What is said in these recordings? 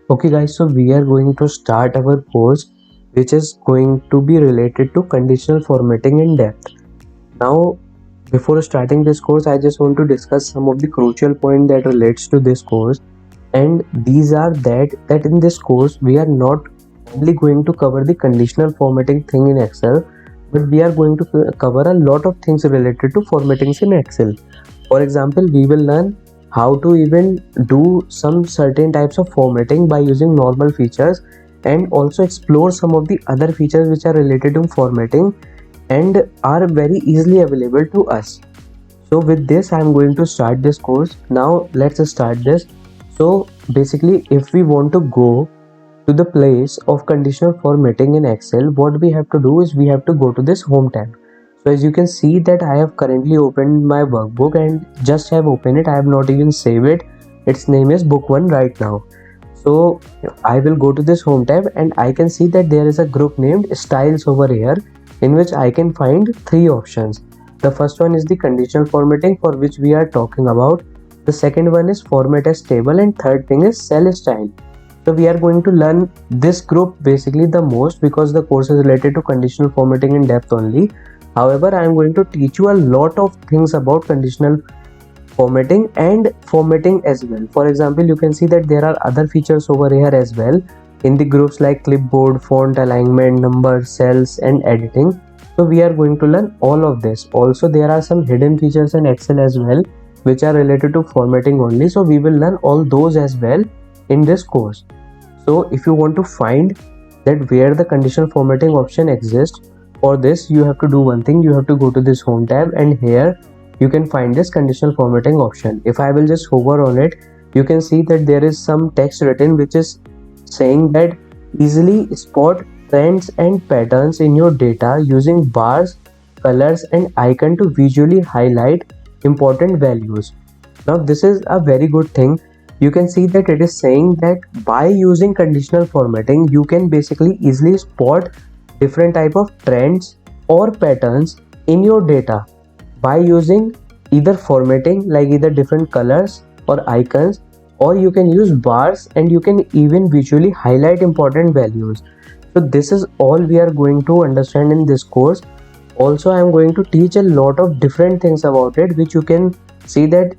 Okay guys, so we are going to start our course which is going to be related to conditional formatting in depth. Now, before starting this course, I just want to discuss some of the crucial points that relates to this course, and these are that in this course we are not only going to cover the conditional formatting thing in Excel, but we are going to cover a lot of things related to formattings in Excel. For example, we will learn how to even do some certain types of formatting by using normal features, and also explore some of the other features which are related to formatting and are very easily available to us. So with this I am going to start this course. Now let's start this. So basically, if we want to go to the place of conditional formatting in Excel, what we have to do is we have to go to this home tab. So as you can see that I have currently opened my workbook and just have opened it. I have not even saved it. Its name is book 1 right now. So I will go to this home tab and I can see that there is a group named styles over here, in which I can find three options. The first one is the conditional formatting, for which we are talking about. The second one is format as table, and third thing is cell style. So we are going to learn this group basically the most because the course is related to conditional formatting in depth only. However, I am going to teach you a lot of things about conditional formatting and formatting as well. For example, you can see that there are other features over here as well in the groups like clipboard, font alignment, numbers, cells, and editing. So we are going to learn all of this. Also, there are some hidden features in Excel as well which are related to formatting only. So we will learn all those as well in this course. So if you want to find that where the conditional formatting option exists, for this you have to do one thing. You have to go to this home tab, and here you can find this conditional formatting option. If I will just hover on it, you can see that there is some text written which is saying that easily spot trends and patterns in your data using bars, colors, and icon to visually highlight important values. Now this is a very good thing. You can see that it is saying that by using conditional formatting you can basically easily spot different type of trends or patterns in your data by using either formatting like either different colors or icons, or you can use bars and you can even visually highlight important values. So this is all we are going to understand in this course. Also, I am going to teach a lot of different things about it, which you can see that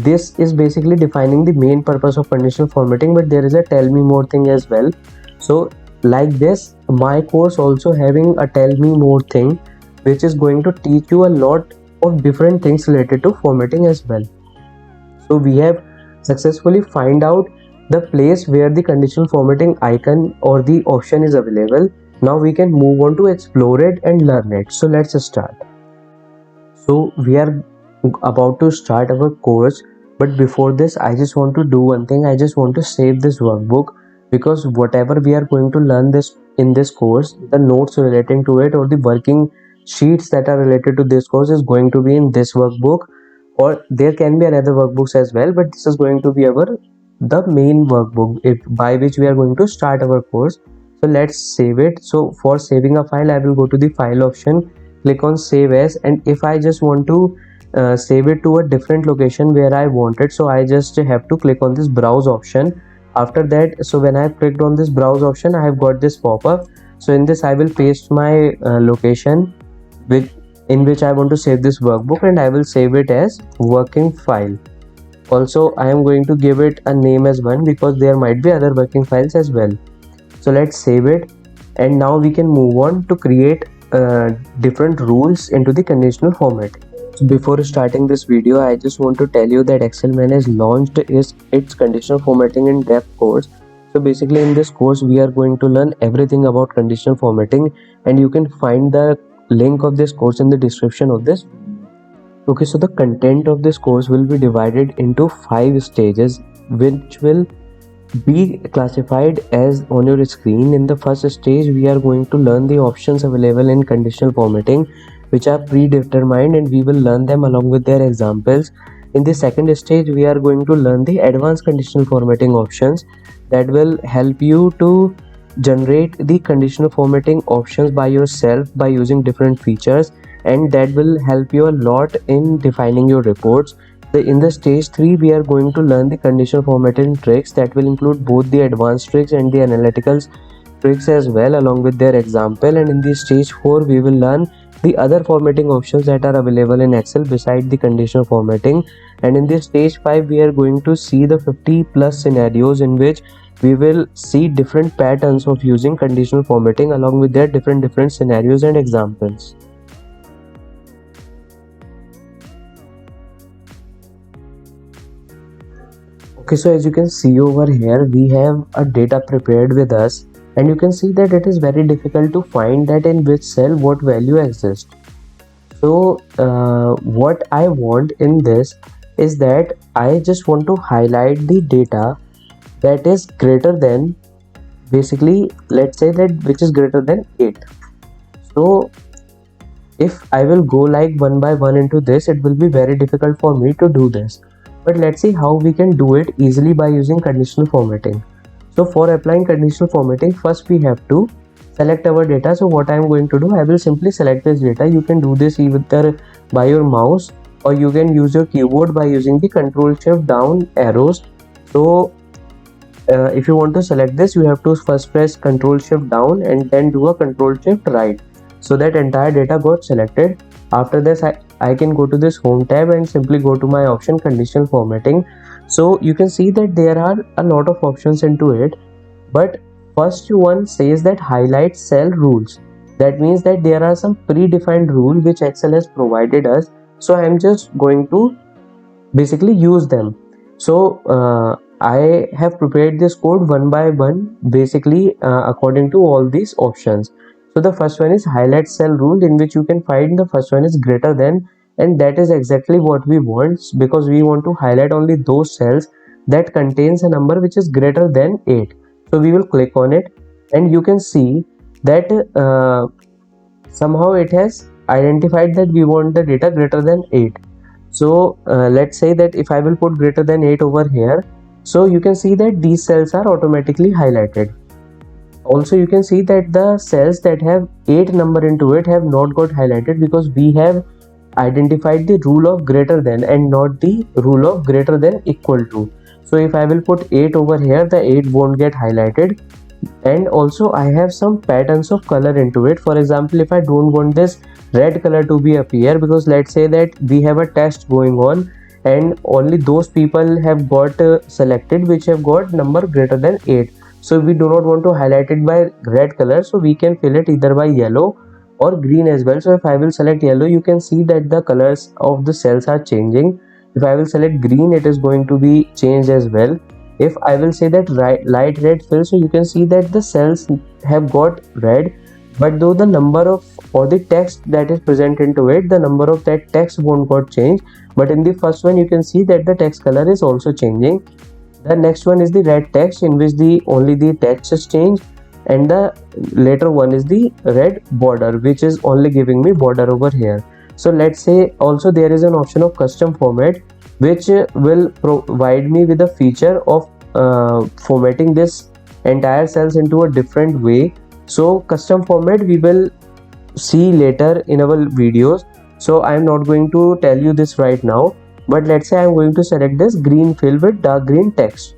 this is basically defining the main purpose of conditional formatting, but there is a tell me more thing as well. So like this, my course also having a tell me more thing, which is going to teach you a lot of different things related to formatting as well. So we have successfully find out the place where the conditional formatting icon or the option is available. Now we can move on to explore it and learn it. So let's start. So we are about to start our course, but before this I just want to do one thing. I just want to save this workbook, because whatever we are going to learn this in this course, the notes relating to it or the working sheets that are related to this course is going to be in this workbook, or there can be another workbooks as well, but this is going to be our the main workbook by which we are going to start our course. So let's save it. So for saving a file, I will go to the file option, click on save as, and if I just want to save it to a different location where I want it, so I just have to click on this browse option. After that, so when I have clicked on this browse option, I have got this pop-up. So in this I will paste my location in which I want to save this workbook, and I will save it as working file. Also, I am going to give it a name as one because there might be other working files as well. So let's save it, and now we can move on to create different rules into the conditional format. So before starting this video, I just want to tell you that Excelman has launched its conditional formatting in depth course. So basically in this course we are going to learn everything about conditional formatting, and you can find the link of this course in the description of this. Okay, so the content of this course will be divided into 5 stages, which will be classified as on your screen. In the first stage, we are going to learn the options available in conditional formatting, which are predetermined, and we will learn them along with their examples. In the second stage, we are going to learn the advanced conditional formatting options that will help you to generate the conditional formatting options by yourself by using different features, and that will help you a lot in defining your reports. In the stage 3, we are going to learn the conditional formatting tricks that will include both the advanced tricks and the analytical tricks as well, along with their example. And in the stage 4, we will learn the other formatting options that are available in Excel beside the conditional formatting. And in this stage 5, we are going to see the 50 plus scenarios in which we will see different patterns of using conditional formatting along with their different scenarios and examples. Okay, so as you can see over here, we have a data prepared with us, and you can see that it is very difficult to find that in which cell what value exists. So what I want in this is that I just want to highlight the data that is greater than, basically let's say that which is greater than 8. So if I will go like one by one into this, it will be very difficult for me to do this. But let's see how we can do it easily by using conditional formatting. So for applying conditional formatting, first we have to select our data. So what I am going to do, I will simply select this data. You can do this either by your mouse or you can use your keyboard by using the Control Shift down arrows. So if you want to select this, you have to first press Control Shift down and then do a Control Shift right, so that entire data got selected. After this, I can go to this home tab and simply go to my option conditional formatting. So you can see that there are a lot of options into it, but first one says that highlight cell rules. That means that there are some predefined rules which Excel has provided us. So I am just going to basically use them. So I have prepared this code one by one, basically according to all these options. So the first one is highlight cell rule, in which you can find the first one is greater than, and that is exactly what we want, because we want to highlight only those cells that contains a number which is greater than 8. So we will click on it, and you can see that somehow it has identified that we want the data greater than 8. So let's say that if I will put greater than 8 over here, so you can see that these cells are automatically highlighted. Also you can see that the cells that have 8 number into it have not got highlighted, because we have identified the rule of greater than and not the rule of greater than equal to. So if I will put 8 over here, the 8 won't get highlighted. And also I have some patterns of color into it. For example, if I don't want this red color to be appear, because let's say that we have a test going on and only those people have got selected which have got number greater than 8. So we do not want to highlight it by red color, so we can fill it either by yellow or green as well. So if I will select yellow, you can see that the colors of the cells are changing. If I will select green, it is going to be changed as well. If I will say that light red fill, so you can see that the cells have got red, but though the number of or the text that is present into it, the number of that text won't got changed. But in the first one, you can see that the text color is also changing. The next one is the red text, in which only the text is changed, and the later one is the red border, which is only giving me border over here. So let's say also there is an option of custom format, which will provide me with a feature of formatting this entire cells into a different way. So custom format we will see later in our videos, so I am not going to tell you this right now. But let's say I am going to select this green fill with dark green text.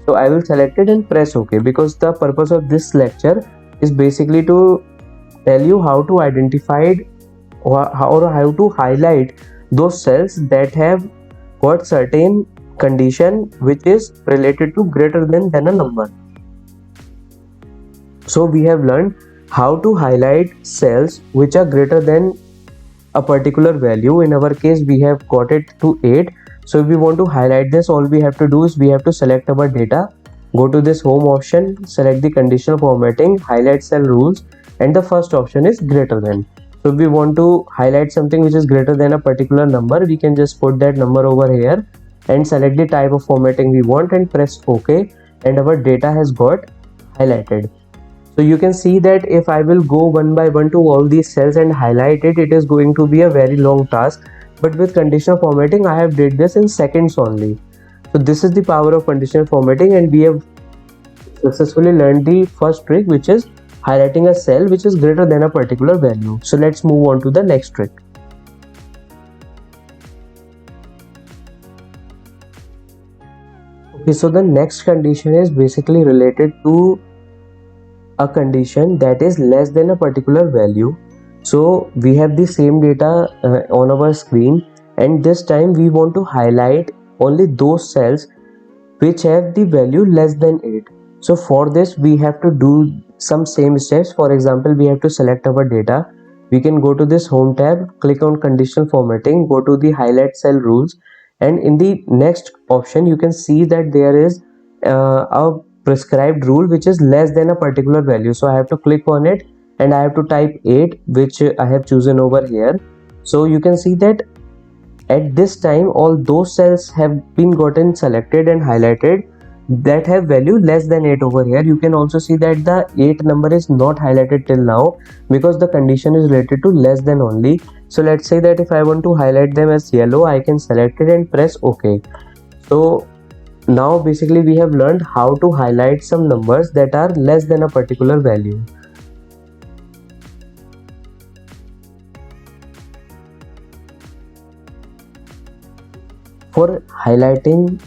So I will select it and press OK, because the purpose of this lecture is basically to tell you how to identify or how to highlight those cells that have got certain condition which is related to greater than a number. So we have learned how to highlight cells which are greater than a particular value. In our case, we have got it to 8. So if we want to highlight this, all we have to do is we have to select our data, go to this home option, select the conditional formatting, highlight cell rules, and the first option is greater than. So if we want to highlight something which is greater than a particular number, we can just put that number over here and select the type of formatting we want and press OK, and our data has got highlighted. So you can see that if I will go one by one to all these cells and highlight it, it is going to be a very long task. But with conditional formatting, I have did this in seconds only. So this is the power of conditional formatting, and we have successfully learned the first trick, which is highlighting a cell which is greater than a particular value. So let's move on to the next trick. Okay, so the next condition is basically related to a condition that is less than a particular value. So we have the same data on our screen, and this time we want to highlight only those cells which have the value less than 8. So for this we have to do some same steps. For example, we have to select our data. We can go to this home tab, click on conditional formatting, go to the highlight cell rules, and in the next option you can see that there is a prescribed rule which is less than a particular value. So I have to click on it and I have to type 8, which I have chosen over here. So you can see that at this time all those cells have been gotten selected and highlighted that have value less than 8 over here. You can also see that the 8 number is not highlighted till now because the condition is related to less than only. So let's say that if I want to highlight them as yellow, I can select it and press OK. So now basically we have learned how to highlight some numbers that are less than a particular value. For highlighting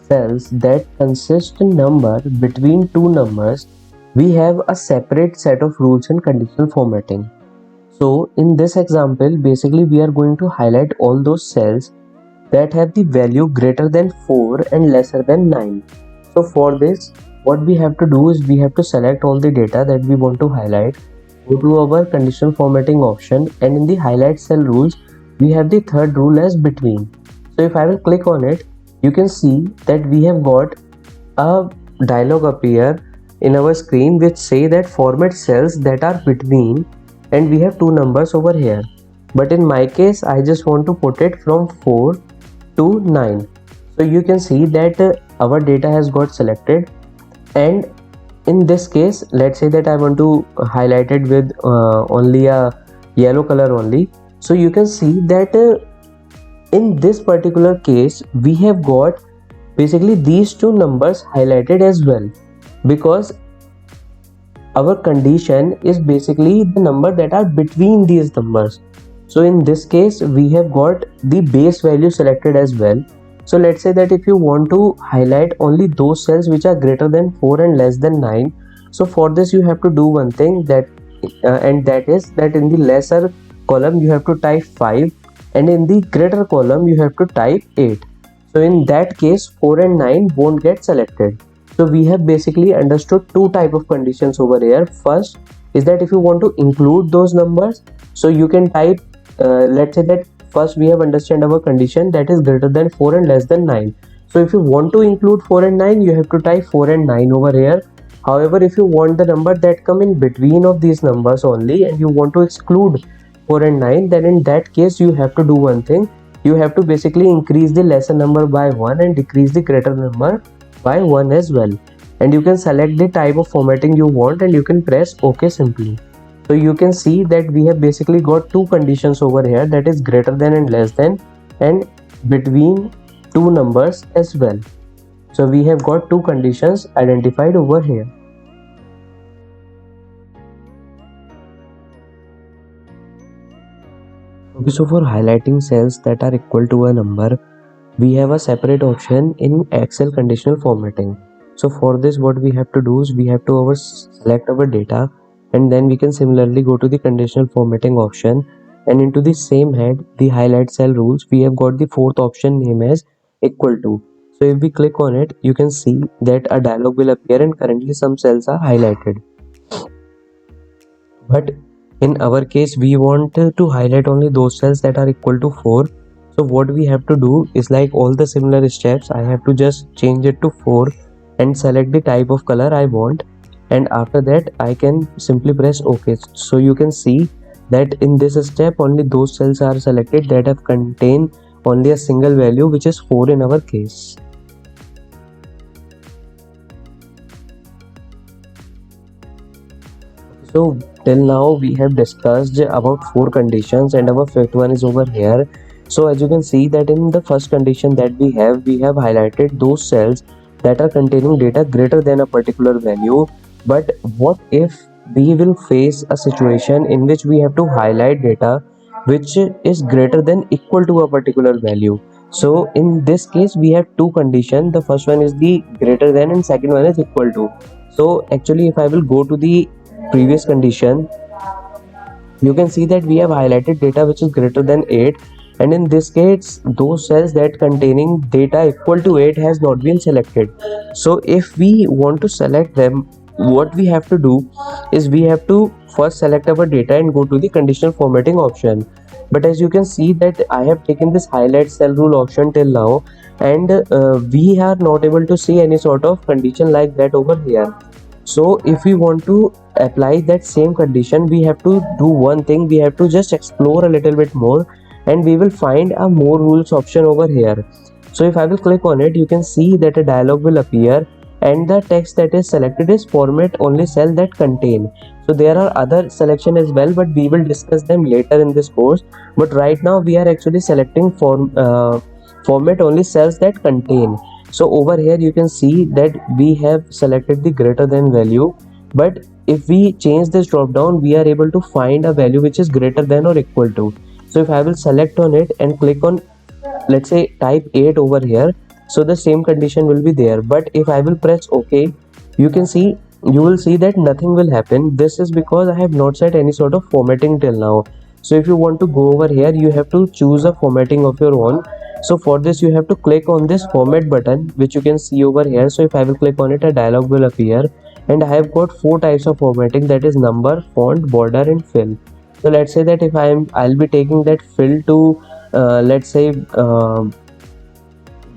cells that consist a number between two numbers, we have a separate set of rules in conditional formatting. So in this example, basically we are going to highlight all those cells that have the value greater than 4 and lesser than 9. So for this, what we have to do is we have to select all the data that we want to highlight, go to our conditional formatting option, and in the highlight cell rules, we have the third rule as between. So if I will click on it, you can see that we have got a dialog appear in our screen which say that format cells that are between, and we have two numbers over here. But in my case, I just want to put it from 4 to 9. So you can see that our data has got selected, and in this case, let's say that I want to highlight it with only a yellow color only. So you can see that in this particular case we have got basically these two numbers highlighted as well, because our condition is basically the number that are between these numbers. So in this case we have got the base value selected as well. So let's say that if you want to highlight only those cells which are greater than 4 and less than 9, so for this you have to do one thing, that and that is that in the lesser column you have to type 5, and in the greater column you have to type 8. So in that case 4 and 9 won't get selected. So we have basically understood two type of conditions over here. First is that if you want to include those numbers, so you can type let's say that first we have understand our condition that is greater than 4 and less than 9. So if you want to include 4 and 9, you have to type 4 and 9 over here. However, if you want the number that come in between of these numbers only and you want to exclude 4 and 9, then in that case you have to do one thing. You have to basically increase the lesser number by 1 and decrease the greater number by 1 as well. And you can select the type of formatting you want and you can press OK simply. So you can see that we have basically got two conditions over here, that is greater than and less than, and between two numbers as well. So we have got two conditions identified over here. Okay, so for highlighting cells that are equal to a number, we have a separate option in Excel conditional formatting. So for this, what we have to do is we have to select our data, and then we can similarly go to the conditional formatting option, and into the same head, the highlight cell rules, we have got the fourth option name as equal to. So if we click on it, you can see that a dialog will appear and currently some cells are highlighted. But in our case we want to highlight only those cells that are equal to 4. So what we have to do is like all the similar steps, I have to just change it to 4 and select the type of color I want, and after that I can simply press OK. So you can see that in this step only those cells are selected that have contained only a single value, which is 4 in our case. So till now we have discussed about 4 conditions and our fifth one is over here. So as you can see that in the first condition that we have highlighted those cells that are containing data greater than a particular value. But what if we will face a situation in which we have to highlight data which is greater than equal to a particular value? So in this case we have two conditions. The first one is the greater than and second one is equal to. So actually if I will go to the previous condition, you can see that we have highlighted data which is greater than 8, and in this case those cells that containing data equal to 8 has not been selected. So if we want to select them, what we have to do is we have to first select our data and go to the conditional formatting option. But as you can see that I have taken this highlight cell rule option till now, and we are not able to see any sort of condition like that over here. So if we want to apply that same condition, we have to do one thing. We have to just explore a little bit more, and we will find a more rules option over here. So if I will click on it, you can see that a dialog will appear, and the text that is selected is format only cell that contain. So there are other selection as well, but we will discuss them later in this course. But right now we are actually selecting format only cells that contain. So over here you can see that we have selected the greater than value, but if we change this drop down, we are able to find a value which is greater than or equal to. So if I will select on it and click on, let's say, type 8 over here, so the same condition will be there. But if I will press OK, you will see that nothing will happen. This is because I have not set any sort of formatting till now. So if you want to go over here, you have to choose a formatting of your own. So for this you have to click on this format button which you can see over here. So if I will click on it, a dialog will appear, and I have got four types of formatting, that is number, font, border and fill. So let's say that if I'll be taking that fill to let's say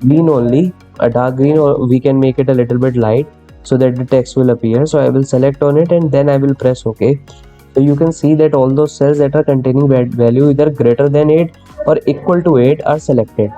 green only, a dark green, or we can make it a little bit light so that the text will appear. So I will select on it and then I will press OK. So you can see that all those cells that are containing value either greater than 8 or equal to 8 are selected.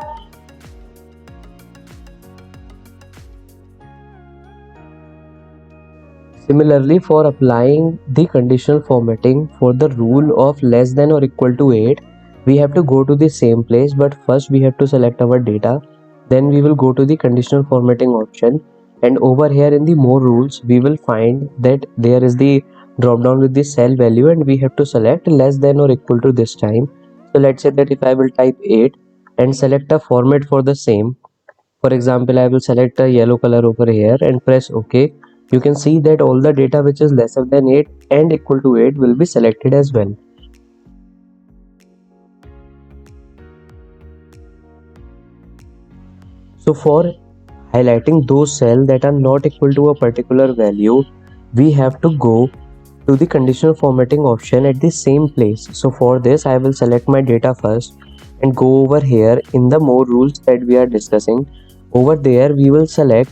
Similarly, for applying the conditional formatting for the rule of less than or equal to 8, we have to go to the same place, but first we have to select our data. Then we will go to the conditional formatting option, and over here in the more rules we will find that there is the drop down with the cell value, and we have to select less than or equal to this time. So let's say that if I will type 8 and select a format for the same, for example, I will select a yellow color over here and press OK. You can see that all the data which is lesser than 8 and equal to 8 will be selected as well. So for highlighting those cells that are not equal to a particular value, we have to go to the conditional formatting option at the same place. So for this, I will select my data first and go over here in the more rules that we are discussing. Over there, we will select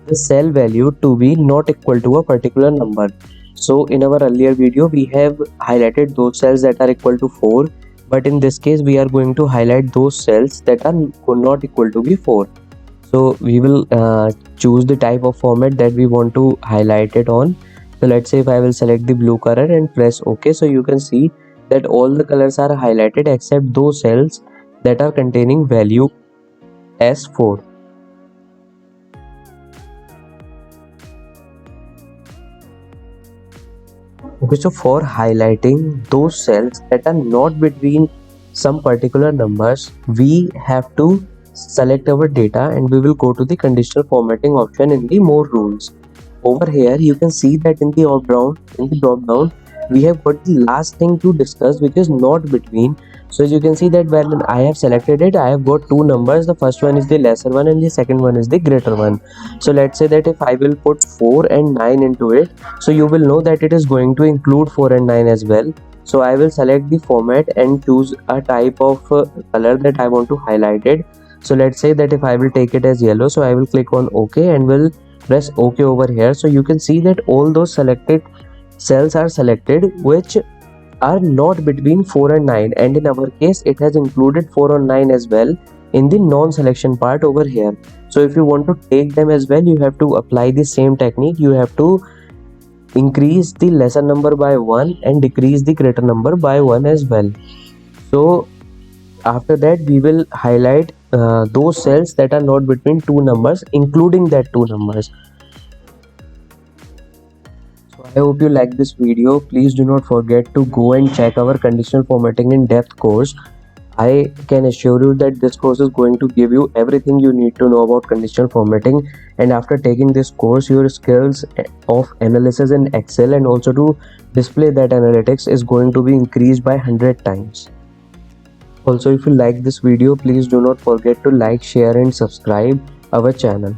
the cell value to be not equal to a particular number. So in our earlier video, we have highlighted those cells that are equal to 4, but in this case, we are going to highlight those cells that are not equal to be 4. So we will choose the type of format that we want to highlight it on. So let's say if I will select the blue color and press OK, so you can see that all the colors are highlighted except those cells that are containing value as 4. Okay, so for highlighting those cells that are not between some particular numbers, we have to select our data and we will go to the conditional formatting option in the more rules. Over here you can see that in the drop down we have got the last thing to discuss, which is not between. So as you can see that when I have selected it, I have got two numbers. The first one is the lesser one and the second one is the greater one. So let's say that if I will put 4 and 9 into it, so you will know that it is going to include 4 and 9 as well. So I will select the format and choose a type of color that I want to highlight it. So let's say that if I will take it as yellow, so I will click on OK and will press OK over here. So you can see that all those selected cells are selected which are not between 4 and 9, and in our case it has included 4 or 9 as well in the non-selection part over here. So if you want to take them as well, you have to apply the same technique. You have to increase the lesser number by 1 and decrease the greater number by 1 as well. So after that we will highlight those cells that are not between two numbers, including that two numbers. So I hope you like this video. Please do not forget to go and check our conditional formatting in depth course. I can assure you that this course is going to give you everything you need to know about conditional formatting, and after taking this course your skills of analysis in Excel and also to display that analytics is going to be increased by 100 times. Also, if you like this video, please do not forget to like, share and subscribe our channel.